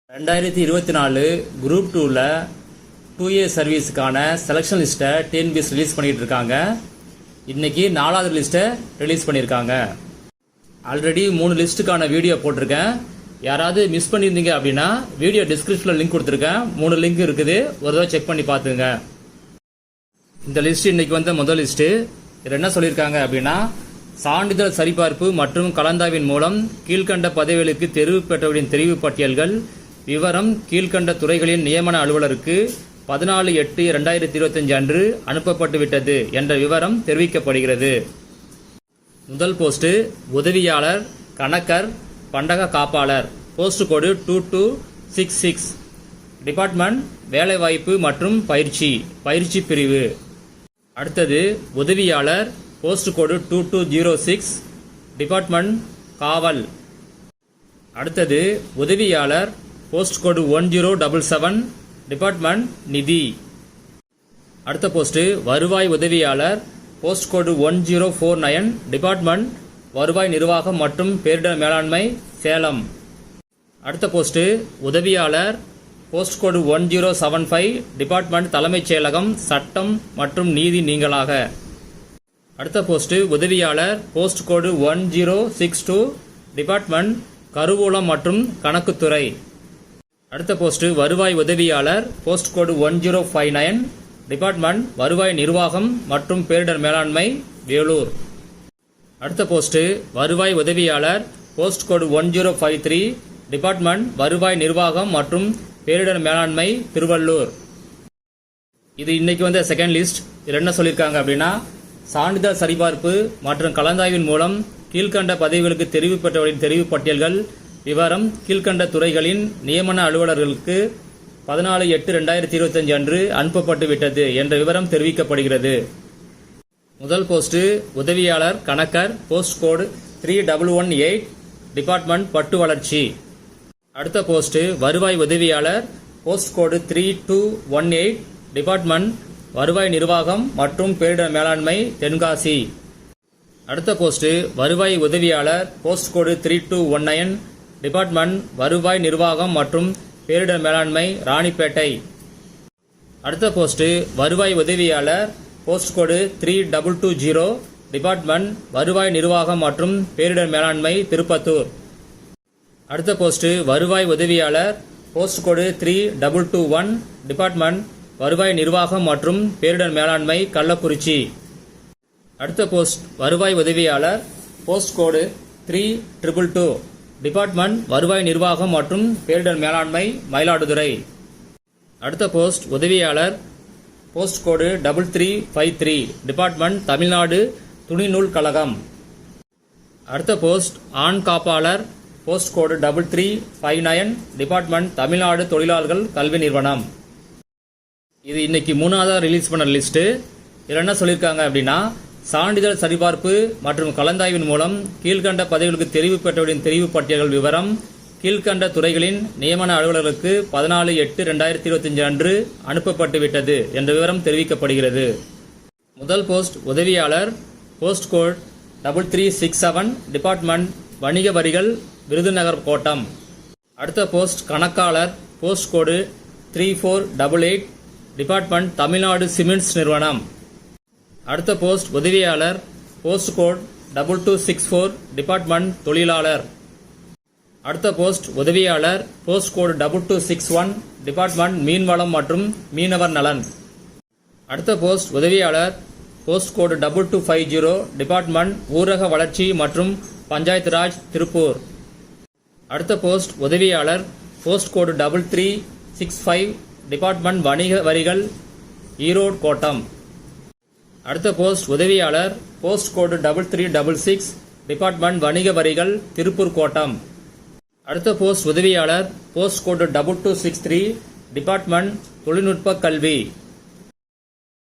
2024 group 2ல 2A சர்வீஸுக்கான selection லிஸ்ட்டை TNPS release பண்ணிட்டு இருக்காங்க. இன்னைக்கு 4வது லிஸ்ட்டை ரிலீஸ் பண்ணியிருக்காங்க. ஆல்ரெடி 3 லிஸ்ட்டுக்கான வீடியோ போட்டிருக்கேன். யாராவது மிஸ் பண்ணியிருந்தீங்க அப்படின்னா வீடியோ டிஸ்கிரிப்ஷனில் லிங்க் கொடுத்துருக்கேன். 3 லிங்க் இருக்குது, ஒரு தடவை செக் பண்ணி பார்த்துங்க. இந்த லிஸ்ட் இன்னைக்கு வந்த முதல் லிஸ்ட்டு. இதில் என்ன சொல்லியிருக்காங்க அப்படின்னா, சான்றிதழ் சரிபார்ப்பு மற்றும் கலந்தாய்வின் மூலம் கீழ்கண்ட பதவிகளுக்கு தெரிவு பெற்றவர்களின் தெரிவு பட்டியல்கள் விவரம் கீழ்கண்ட துறைகளின் நியமன அலுவலருக்கு 14/8/2025 அன்று அனுப்பப்பட்டுவிட்டது என்ற விவரம் தெரிவிக்கப்படுகிறது. முதல் போஸ்ட் உதவியாளர் கணக்கர் பண்டக காப்பாளர், போஸ்ட் கோடு 2266, டிபார்ட்மெண்ட் வேலைவாய்ப்பு மற்றும் பயிற்சி பிரிவு. அடுத்தது உதவியாளர், போஸ்ட் கோடு 2206, டிபார்ட்மெண்ட் காவல். அடுத்தது உதவியாளர், போஸ்ட் கோடு 1077, டிபார்ட்மெண்ட் நிதி. அடுத்த போஸ்ட் வருவாய் உதவியாளர், போஸ்ட் கோடு 1049, டிபார்ட்மெண்ட் வருவாய் நிர்வாகம் மற்றும் பேரிடர் மேலாண்மை, சேலம். அடுத்த போஸ்ட் உதவியாளர், போஸ்ட் கோடு 1075, டிபார்ட்மெண்ட் தலைமைச் செயலகம் சட்டம் மற்றும் நீதி நீங்களாக. அடுத்த போஸ்ட் உதவியாளர், போஸ்ட் கோடு 1062, டிபார்ட்மெண்ட் கருவூலம் மற்றும் கணக்குத்துறை. அடுத்த போஸ்ட் வருவாய் உதவியாளர், போஸ்ட் கோடு 1059, டிபார்ட்மெண்ட் வருவாய் நிர்வாகம் மற்றும் பேரிடர் மேலாண்மை, வேலூர். அடுத்த போஸ்ட் வருவாய் உதவியாளர், போஸ்ட் கோடு 1053, டிபார்ட்மெண்ட் வருவாய் நிர்வாகம் மற்றும் பேரிடர் மேலாண்மை, திருவள்ளூர். இது இன்னைக்கு வந்த செகண்ட் லிஸ்ட். இதில் என்ன சொல்லியிருக்காங்க அப்படின்னா, சான்றிதழ் சரிபார்ப்பு மற்றும் கலந்தாய்வின் மூலம் கீழ்கண்ட பதவிகளுக்கு தெரிவு பெற்றவர்களின் தெரிவு பட்டியல்கள் விவரம் கீழ்கண்ட துறைகளின் நியமன அலுவலர்களுக்கு 14/8/2025 அன்று அனுப்பப்பட்டு விட்டது என்ற விவரம் தெரிவிக்கப்படுகிறது. முதல் போஸ்ட் உதவியாளர் கணக்கர், போஸ்ட் கோடு 3118, டிபார்ட்மெண்ட் பட்டு வளர்ச்சி. அடுத்த போஸ்ட் வருவாய் உதவியாளர், போஸ்ட் கோடு 3218, டிபார்ட்மெண்ட் வருவாய் நிர்வாகம் மற்றும் பேரிடர் மேலாண்மை, தென்காசி. அடுத்த போஸ்ட் வருவாய் உதவியாளர், போஸ்ட் கோடு 3219, டிபார்ட்மெண்ட் வருவாய் நிர்வாகம் மற்றும் பேரிடர் மேலாண்மை, ராணிப்பேட்டை. அடுத்த போஸ்ட் வருவாய் உதவியாளர், போஸ்ட் கோடு 3220, டிபார்ட்மெண்ட் வருவாய் நிர்வாகம் மற்றும் பேரிடர் மேலாண்மை, திருப்பத்தூர். அடுத்த போஸ்ட் வருவாய் உதவியாளர், போஸ்ட் கோடு 3221, டிபார்ட்மெண்ட் வருவாய் நிர்வாகம் மற்றும் பேரிடர் மேலாண்மை, கள்ளக்குறிச்சி. அடுத்த போஸ்ட் வருவாய் உதவியாளர், போஸ்ட் கோடு 3222, டிபார்ட்மெண்ட் வருவாய் நிர்வாகம் மற்றும் பேரிடர் மேலாண்மை, மயிலாடுதுறை. அடுத்த போஸ்ட் உதவியாளர், போஸ்ட் கோடு 3353, டிபார்ட்மெண்ட் தமிழ்நாடு துணிநூல் கழகம். அடுத்த போஸ்ட் ஆண் காப்பாளர், போஸ்ட் கோடு 3359, டிபார்ட்மெண்ட் தமிழ்நாடு தொழிலாளர்கள் கல்வி நிறுவனம். இது இன்னைக்கு 3வது ரிலீஸ் பண்ண லிஸ்ட். இதில் என்ன சொல்லியிருக்காங்க அப்படின்னா, சான்றிதழ் சரிபார்ப்பு மற்றும் கலந்தாய்வின் மூலம் கீழ்கண்ட பதவிகளுக்கு தெரிவு பெற்றவர்களின் தெரிவு பட்டியல்கள் விவரம் கீழ்கண்ட துறைகளின் நியமன அலுவலர்களுக்கு 14/8/2025 அன்று அனுப்பப்பட்டு விட்டது என்ற விவரம் தெரிவிக்கப்படுகிறது. முதல் போஸ்ட் உதவியாளர், போஸ்ட் கோட் 3367, டிபார்ட்மெண்ட் வணிக வரிகள், விருதுநகர் கோட்டம். அடுத்த போஸ்ட் கணக்காளர், போஸ்ட் கோடு 3488, டிபார்ட்மெண்ட் தமிழ்நாடு சிமெண்ட்ஸ் நிறுவனம். அடுத்த போஸ்ட் உதவியாளர், போஸ்ட் கோட் 2264, டிபார்ட்மெண்ட் தொழிலாளர். அடுத்த போஸ்ட் உதவியாளர், போஸ்ட் கோடு 2261, டிபார்ட்மெண்ட் மீன்வளம் மற்றும் மீனவர் நலன். அடுத்த போஸ்ட் உதவியாளர், போஸ்ட் கோடு 2250, டிபார்ட்மெண்ட் ஊரக வளர்ச்சி மற்றும் பஞ்சாயத்து ராஜ், திருப்பூர். அடுத்த போஸ்ட் உதவியாளர், போஸ்ட் கோடு 3365, டிபார்ட்மெண்ட் வணிக வரிகள், ஈரோடு கோட்டம். அடுத்த போஸ்ட் உதவியாளர், போஸ்ட் கோடு 3366, டிபார்ட்மெண்ட் வணிக வரிகள், திருப்பூர் கோட்டம். அடுத்த போஸ்ட் உதவியாளர், போஸ்ட் கோடு 2263, டிபார்ட்மெண்ட் தொழில்நுட்ப கல்வி.